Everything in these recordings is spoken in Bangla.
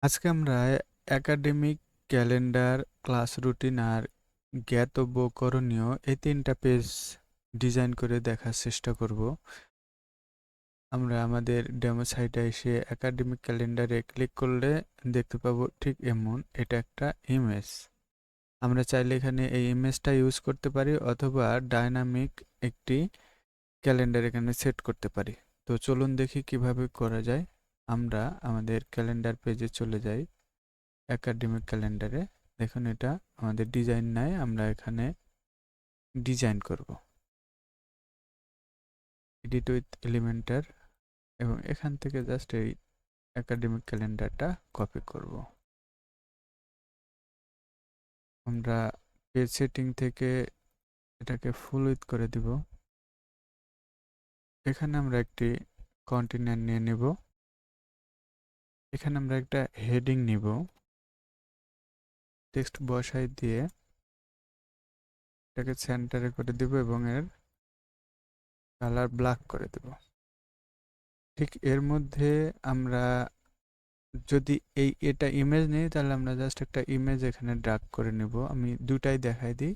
আজকে আমরা একাডেমিক ক্যালেন্ডার, ক্লাস রুটিন আর জ্ঞাতব্য করণীয় এই ৩টা পেজ ডিজাইন করে দেখার চেষ্টা করব। আমরা আমাদের ডেমো সাইটে এসে একাডেমিক ক্যালেন্ডারে ক্লিক করলে দেখতে পাবো ঠিক এমন। এটা একটা ইমেজ। আমরা চাইলে এখানে এই ইমেজটা ইউজ করতে পারি অথবা ডায়নামিক একটি ক্যালেন্ডার এখানে সেট করতে পারি। তো চলুন দেখি কিভাবে করা যায়। আমরা আমাদের ক্যালেন্ডার পেজে চলে যাই। একাডেমিক ক্যালেন্ডারে দেখুন এটা আমাদের ডিজাইন নাই, আমরা এখানে ডিজাইন করব এডিট উইথ এলিমেন্টার এবং এখান থেকে জাস্ট এই একাডেমিক ক্যালেন্ডারটা কপি করব। আমরা পেজ সেটিং থেকে এটাকে ফুল উইথ করে দিব। এখানে আমরা একটি কন্টেনার নিয়ে নিব। এখানে আমরা একটা হেডিং নিব, টেক্সট বসাই দিয়ে এটাকে সেন্টারে করে দিব এবং এর কালার ব্ল্যাক করে দেব। ঠিক এর মধ্যে আমরা যদি এটা ইমেজ নেই তাহলে আমরা জাস্ট একটা ইমেজ এখানে ড্র্যাগ করে নিব। আমি দুটাই দেখাই দিই।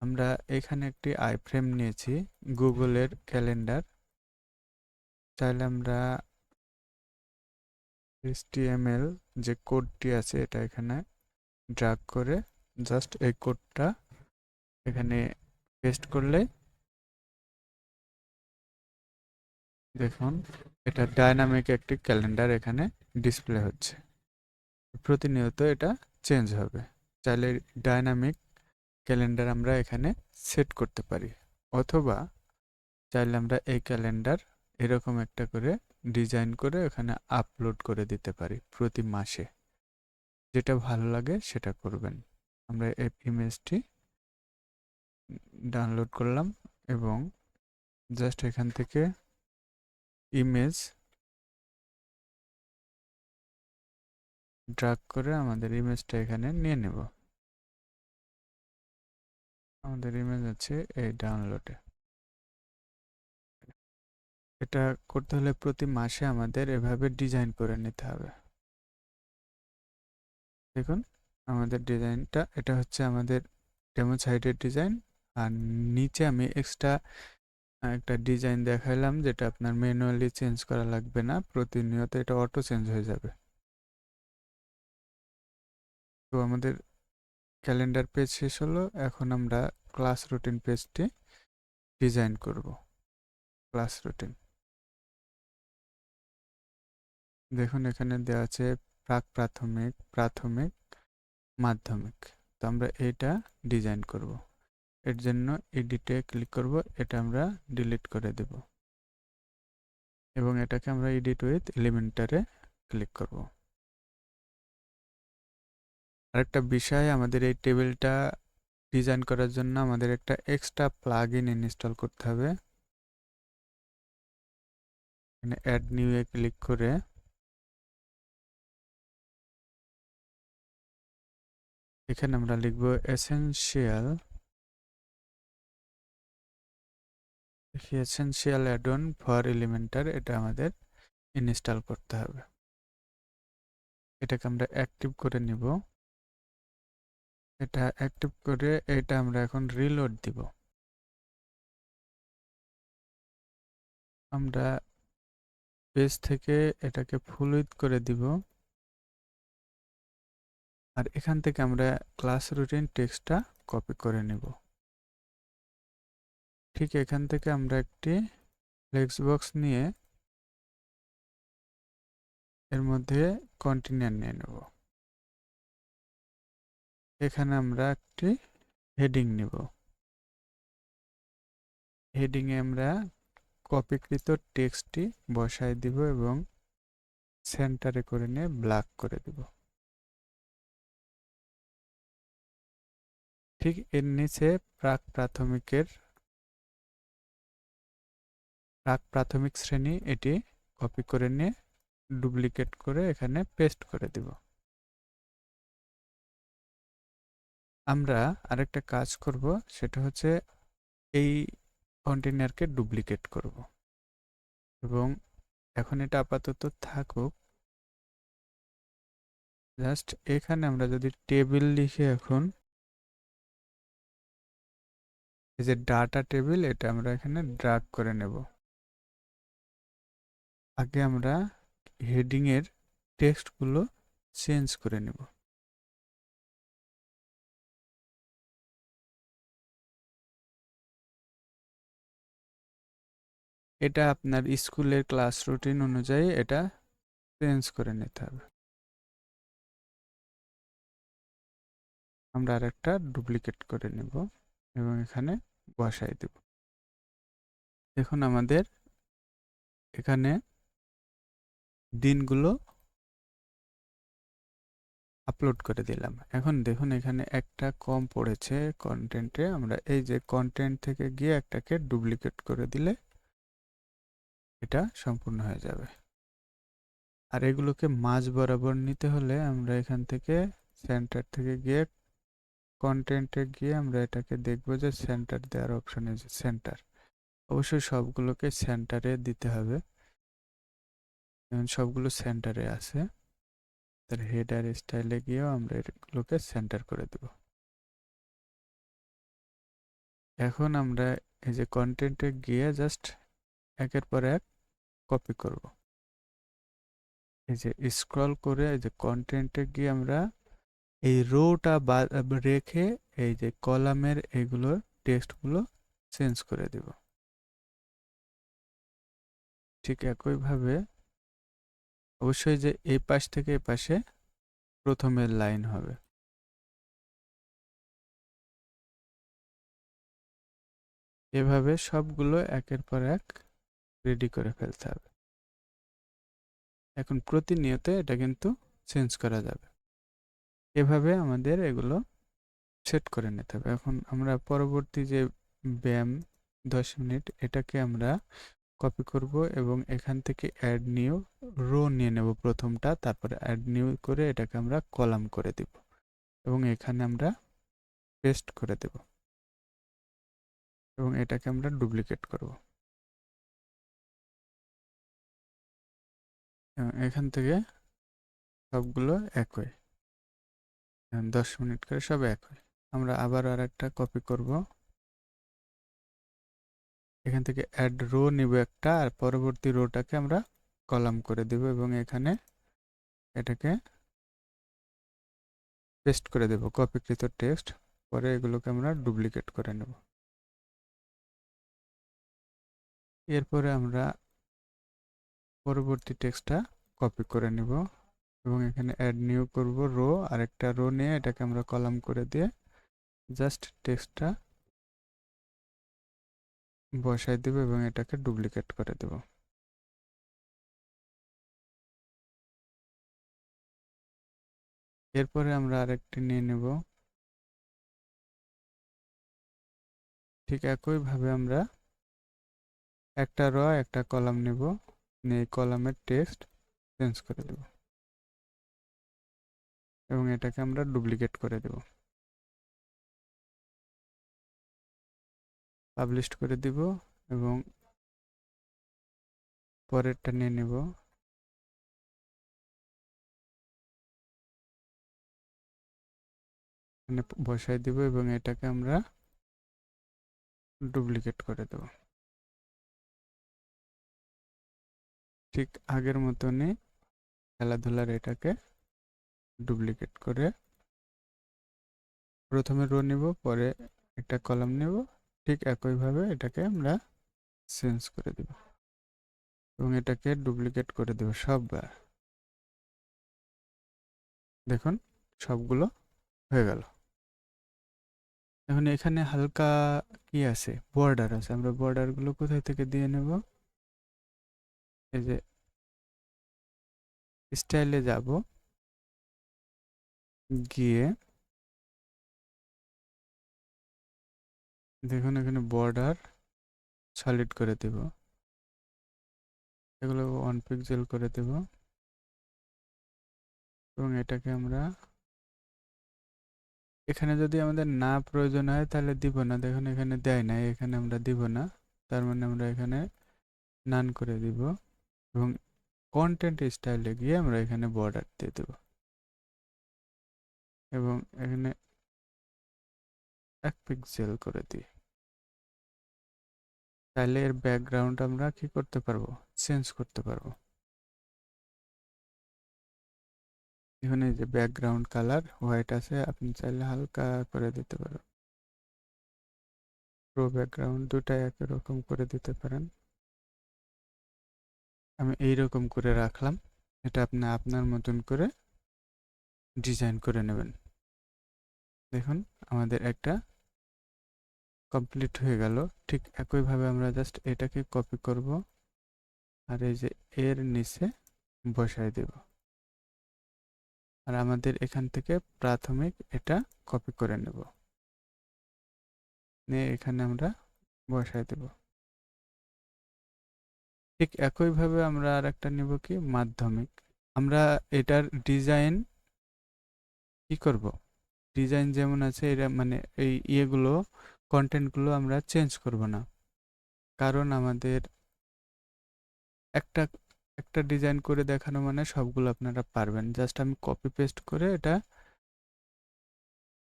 আমরা এখানে একটি আইফ্রেম নিয়েছি গুগলের ক্যালেন্ডার। চাইলে আমরা HTML যে কোডটি আছে এটা এখানে ড্র্যাগ করে জাস্ট এই কোডটা এখানে পেস্ট করলে দেখুন এটা ডায়নামিক একটি ক্যালেন্ডার এখানে ডিসপ্লে হচ্ছে। প্রতিনিয়ত এটা চেঞ্জ হবে। চাইলে ডায়নামিক ক্যালেন্ডার আমরা এখানে সেট করতে পারি অথবা চাইলে আমরা এই ক্যালেন্ডার এরকম একটা করে ডিজাইন করে এখানে আপলোড করে দিতে পারি প্রতি মাসে। যেটা ভালো লাগে সেটা করবেন। আমরা এই ইমেজটি ডাউনলোড করলাম এবং জাস্ট এখান থেকে ইমেজ ড্র্যাগ করে আমাদের ইমেজটা এখানে নিয়ে নেব। আমাদের ইমেজ আছে এই ডাউনলোডে। এটা করতে হলে প্রতি মাসে আমাদের এভাবে ডিজাইন করে নিতে হবে। দেখুন আমাদের ডিজাইনটা এটা হচ্ছে আমাদের ডেমো সাইটের ডিজাইন। আর নিচে আমি এক্সট্রা একটা ডিজাইন দেখাইলাম যেটা আপনার ম্যানুয়ালি চেঞ্জ করা লাগবে না, প্রতিনিয়ত এটা অটো চেঞ্জ হয়ে যাবে। তো আমাদের ক্যালেন্ডার পেজ শেষ হলো। এখন আমরা ক্লাস রুটিন পেজটি ডিজাইন করব। ক্লাস রুটিন দেখুন এখানে দেওয়া আছে প্রাক প্রাথমিক, প্রাথমিক, মাধ্যমিক। তো আমরা এটা ডিজাইন করব। এর জন্য এডিটে ক্লিক করব, এটা আমরা ডিলিট করে দেব এবং এটাকে আমরা এডিট উইথ এলিমেন্টারে ক্লিক করব। আরেকটা বিষয়, আমাদের এই টেবিলটা ডিজাইন করার জন্য আমাদের একটা এক্সট্রা প্লাগইন ইনস্টল করতে হবে। এখানে অ্যাড নিউ এ ক্লিক করে এখানে আমরা লিখব essential add on for Elementor. এটা আমাদের ইনস্টল করতে হবে। এটাকে আমরা অ্যাক্টিভ করে নিব। এটা অ্যাক্টিভ করে এটা আমরা এখন রিলোড দিব। আমরা পেজ থেকে এটাকে ফুল উইথ করে দিব আর এখান থেকে আমরা ক্লাস রুটিন টেক্সটটা কপি করে নেব। ঠিক এখান থেকে আমরা একটি ফ্লেক্স বক্স নিয়ে এর মধ্যে কন্টেইনার নিয়ে নেব। এখানে আমরা একটি হেডিং নেব। হেডিংয়ে আমরা কপিকৃত টেক্সটটি বসায় দিব এবং সেন্টারে করে নিয়ে ব্ল্যাক করে দিব। ঠিক এর নিচে প্রাক প্রাথমিক শ্রেণী এটি কপি করে নিয়ে ডুপ্লিকেট করে এখানে পেস্ট করে দিব। আমরা আরেকটা কাজ করব, সেটা হচ্ছে এই কন্টেইনারকে ডুপ্লিকেট করব এবং এখন এটা আপাতত থাকুক। জাস্ট এখানে আমরা যদি টেবিল লিখে এখন এই যে ডাটা টেবিল এটা আমরা এখানে ড্রাগ করে নেব। আগে আমরা হেডিং এর টেক্সটগুলো চেঞ্জ করে নেব। এটা আপনার স্কুলের ক্লাস রুটিন অনুযায়ী এটা চেঞ্জ করে নিতে হবে। আমরা আরেকটা ডুপ্লিকেট করে নেব এবং এখানে বসাই দেব। দেখুন আমাদের এখানে দিনগুলো আপলোড করে দিলাম। এখন দেখুন এখানে একটা কম পড়েছে কন্টেন্টে। আমরা এই যে কন্টেন্ট থেকে গিয়ে একটাকে ডুপ্লিকেট করে দিলে এটা সম্পূর্ণ হয়ে যাবে। আর এগুলোকে মাঝ বরাবর নিতে হলে আমরা এখান থেকে সেন্টার থেকে গিয়ে কন্টেন্টে গিয়ে আমরা এটাকে দেখব যে সেন্টার দেওয়ার অপশন আছে সেন্টার। অবশ্যই সবগুলোকে সেন্টারে দিতে হবে। এখন সবগুলো সেন্টারে আছে। তার হেডার স্টাইলে গিয়েও আমরা এগুলোকে সেন্টার করে দেব। এখন আমরা এই যে কন্টেন্টে গিয়ে জাস্ট একের পর এক কপি করব। এই যে স্ক্রল করে এই যে কন্টেন্টে গিয়ে আমরা এই রোটা রেখে এই যে কলামের এগুলোর টেক্সটগুলো চেঞ্জ করে দেব। ঠিক একইভাবে অবশ্যই যে এই পাশ থেকে এই পাশে প্রথমের লাইন হবে। এভাবে সবগুলো একের পর এক রেডি করে ফেলতে হবে। এখন প্রতিনিয়ত এটা কিন্তু চেঞ্জ করা যাবে। এভাবে আমাদের এগুলো সেট করে নিতে হবে। এখন আমরা পরবর্তী যে ব্যায়াম 10 মিনিট এটাকে আমরা কপি করব এবং এখান থেকে অ্যাড নিউ রো নিয়ে নেব প্রথমটা, তারপরে অ্যাড নিউ করে এটাকে আমরা কলাম করে দেব এবং এখানে আমরা পেস্ট করে দেব এবং এটাকে আমরা ডুপ্লিকেট করব। এখান থেকে সবগুলো একই 10 মিনিট করে সব একই। আমরা আবার আর একটা কপি করব। এখান থেকে অ্যাড রো নিব একটা, আর পরবর্তী রোটাকে আমরা কলাম করে দেব এবং এখানে এটাকে পেস্ট করে দেব কপিকৃত টেক্সট। পরে এগুলোকে আমরা ডুপ্লিকেট করে নেব। এরপরে আমরা পরবর্তী টেক্সটটা কপি করে নেব এবং এখানে অ্যাড নিউ করব রো, আরেকটা রো নিয়ে এটাকে আমরা কলাম করে দিয়ে জাস্ট টেক্সটটা বসাই দেব এবং এটাকে ডুপ্লিকেট করে দেব। এরপরে আমরা আরেকটি নিয়ে নেব। ঠিক একইভাবে আমরা একটা র একটা কলাম নেব, নিয়ে কলামের টেক্সট চেঞ্জ করে দেব এবং এটাকে আমরা ডুপ্লিকেট করে দেব। পাবলিশ করে দিব এবং পরেরটা নিয়ে নেব। এখানে বসাই দিব এবং এটাকে আমরা ডুপ্লিকেট করে দেব। ঠিক আগের মতনই খেলাধুলার এটাকে ডুপ্লিকেট করে প্রথমে রো নিব, পরে একটা কলাম নেব, ঠিক একইভাবে এটাকে আমরা চেঞ্জ করে দেব এবং এটাকে ডুপ্লিকেট করে দেব সববার। দেখুন সবগুলো হয়ে গেল। এখন এখানে হালকা কি আছে, বর্ডার আছে। আমরা বর্ডারগুলো কোথায় থেকে দিয়ে নেব? এই যে স্টাইলে যাব, গিয়ে দেখুন এখানে বর্ডার সলিড করে দেব, এগুলো 1 পিক্সেল করে দেব এবং এটাকে আমরা এখানে যদি আমাদের না প্রয়োজন হয় তাহলে দিব না। দেখুন এখানে দেয় না, এখানে আমরা দিব না, তার মানে আমরা এখানে নান করে দিব এবং কন্টেন্ট স্টাইলে গিয়ে আমরা এখানে বর্ডার দিয়ে দেব। এবং এখানে 1 পিক্সেল করে দিই। তাহলে এর ব্যাকগ্রাউন্ড আমরা কি করতে পারবো, চেঞ্জ করতে পারবো। এখানে যে ব্যাকগ্রাউন্ড কালার হোয়াইট আছে, আপনি চাইলে হালকা করে দিতে পারেন। প্রো ব্যাকগ্রাউন্ড দুটাই একই রকম করে দিতে পারেন। আমি এইরকম করে রাখলাম। এটা আপনি আপনার মতন করে ডিজাইন করে নেবেন। দেখুন আমাদের একটা কমপ্লিট হয়ে গেল। ঠিক একইভাবে আমরা জাস্ট এটাকে কপি করব আর এই যে এর নিচে বসাই দেব। আর আমাদের এখান থেকে প্রাথমিক এটা কপি করে নেব, নিয়ে এখানে আমরা বসাই দেব। ঠিক একইভাবে আমরা আর একটা নেব কি, মাধ্যমিক। আমরা এটার ডিজাইন কি করব, ডিজাইন যেমন আছে এটা মানে এই ইয়েগুলো কন্টেন্টগুলো আমরা চেঞ্জ করব না, কারণ আমাদের একটা একটা ডিজাইন করে দেখানো মানে সবগুলো আপনারা পারবেন। জাস্ট আমি কপি পেস্ট করে এটা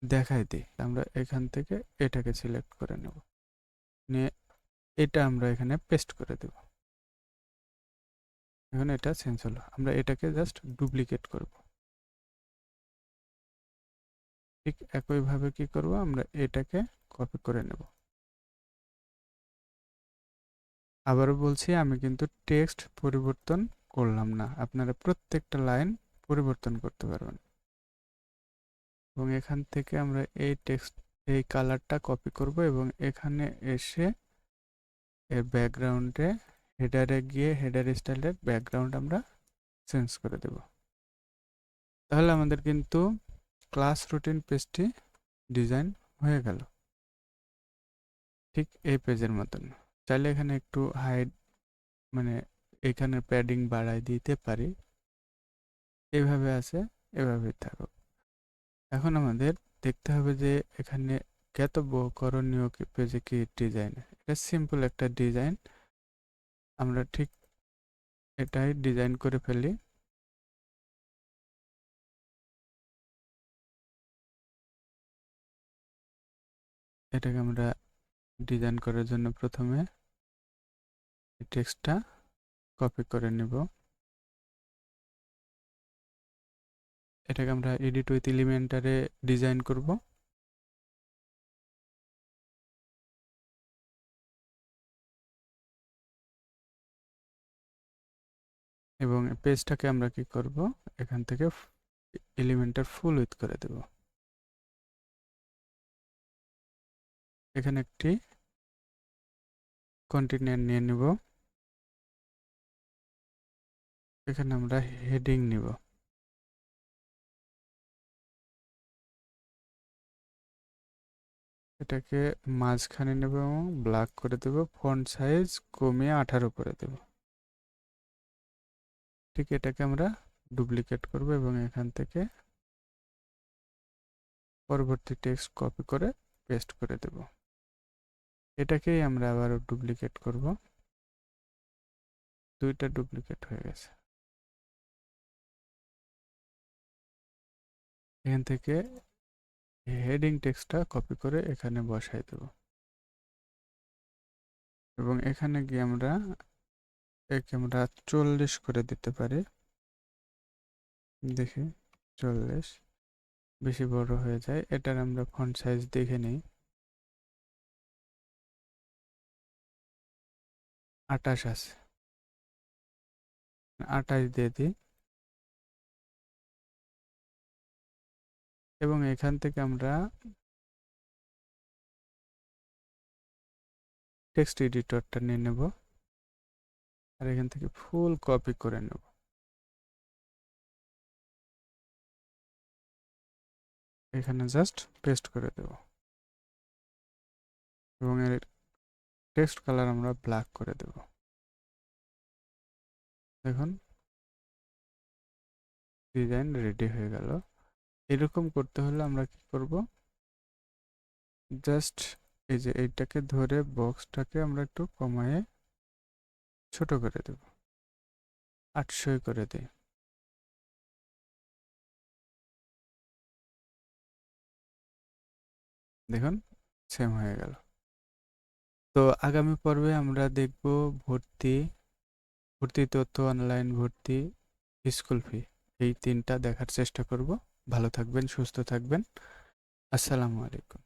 দেখাই দিই। আমরা এখান থেকে এটাকে সিলেক্ট করে নেব, নিয়ে এটা আমরা এখানে পেস্ট করে দেব। এখন এটা চেঞ্জ হলো। আমরা এটাকে জাস্ট ডুপ্লিকেট করব। ঠিক একইভাবে কি করব, আমরা এটাকে কপি করে নেব। আবারও বলছি, আমি কিন্তু টেক্সট পরিবর্তন করলাম না, আপনারা প্রত্যেকটা লাইন পরিবর্তন করতে পারবেন। এবং এখান থেকে আমরা এই টেক্সট এই কালারটা কপি করব এবং এখানে এসে এর ব্যাকগ্রাউন্ডে হেডারে গিয়ে হেডার স্টাইলের ব্যাকগ্রাউন্ড আমরা চেঞ্জ করে দেব। তাহলে আমাদের কিন্তু ক্লাস রুটিন পেজটি ডিজাইন হয়ে গেল ঠিক এই পেজের মতন। চাইলে এখানে একটু হাইড মানে এখানে প্যাডিং বাড়াই দিতে পারি। এইভাবে আছে, এভাবেই থাকুক। এখন আমাদের দেখতে হবে যে এখানে জ্ঞাতব্য করণীয় পেজে কি ডিজাইন। এটা সিম্পল একটা ডিজাইন, আমরা ঠিক এটাই ডিজাইন করে ফেলি। এটাকে আমরা ডিজাইন করার জন্য প্রথমে টেক্সটটা কপি করে নেব। এটাকে আমরা এডিট উইথ এলিমেন্টারে ডিজাইন করব। এবং পেজটাকে আমরা কি করব, এখান থেকে এলিমেন্টার ফুল উইথ করে দেব। এখানে একটি কন্টেনার নিয়ে নিব। এখানে আমরা হেডিং নিব। এটাকে মাঝখানে নেব এবং ব্ল্যাক করে দেব। ফন্ট সাইজ কমিয়ে 18 করে দেব। ঠিক এটাকে আমরা ডুপ্লিকেট করব এবং এখান থেকে পরবর্তী টেক্সট কপি করে পেস্ট করে দেব। এটাকেই আমরা আবারও ডুপ্লিকেট করব। দুইটা ডুপ্লিকেট হয়ে গেছে। এখান থেকে হেডিং টেক্সটটা কপি করে এখানে বসাই দেব এবং এখানে গিয়ে আমরা একে আমরা 40 করে দিতে পারি। দেখি 40 বেশি বড় হয়ে যায়, এটার আমরা ফন্ট সাইজ দেখে নিই। 28 আছে, 28 দিয়ে দিই এবং এখান থেকে আমরা টেক্সট এডিটরটা নিয়ে নেব আর এখান থেকে ফুল কপি করে নেব। এখানে জাস্ট পেস্ট করে দেব এবং এর টেক্সট কালার আমরা ব্ল্যাক করে দেব। দেখুন ডিজাইন রেডি হয়ে গেল। এরকম করতে হলে আমরা কি করব, জাস্ট এই যে এইটাকে ধরে বক্সটাকে আমরা একটু কমায়ে ছোট করে দেব, 800 করে দিই। দেখুন সেম হয়ে গেল। তো আগামী পর্বে আমরা দেখব ভর্তি, ভর্তি তথ্য, অনলাইন ভর্তি, স্কুল ফি। এই ৩টা দেখার চেষ্টা করব। ভালো থাকবেন, সুস্থ থাকবেন। আসসালামু আলাইকুম।